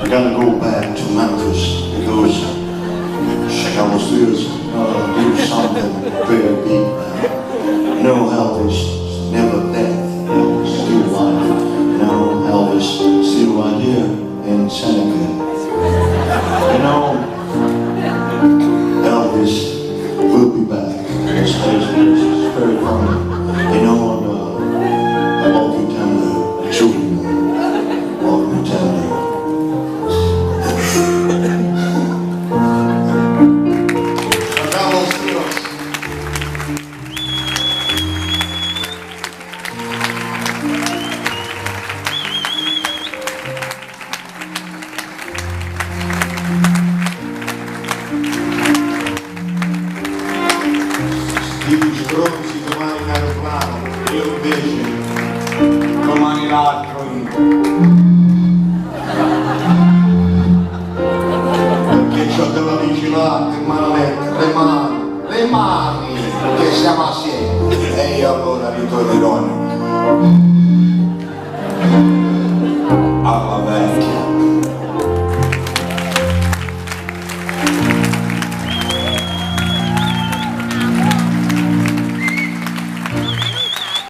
gotta go back to Memphis because I was supposed to do something very big. You know, Elvis never dead, Elvis still alive. You know, Elvis still right here in Seneca. You know, Elvis will be back. This place is very funny. You know, I love you tender, children, love you tender. Gli stronzi domani in aeroplano, io invece domani l'altro perché c'ho della vigilante in mano le mani che siamo assieme e io allora ritornerò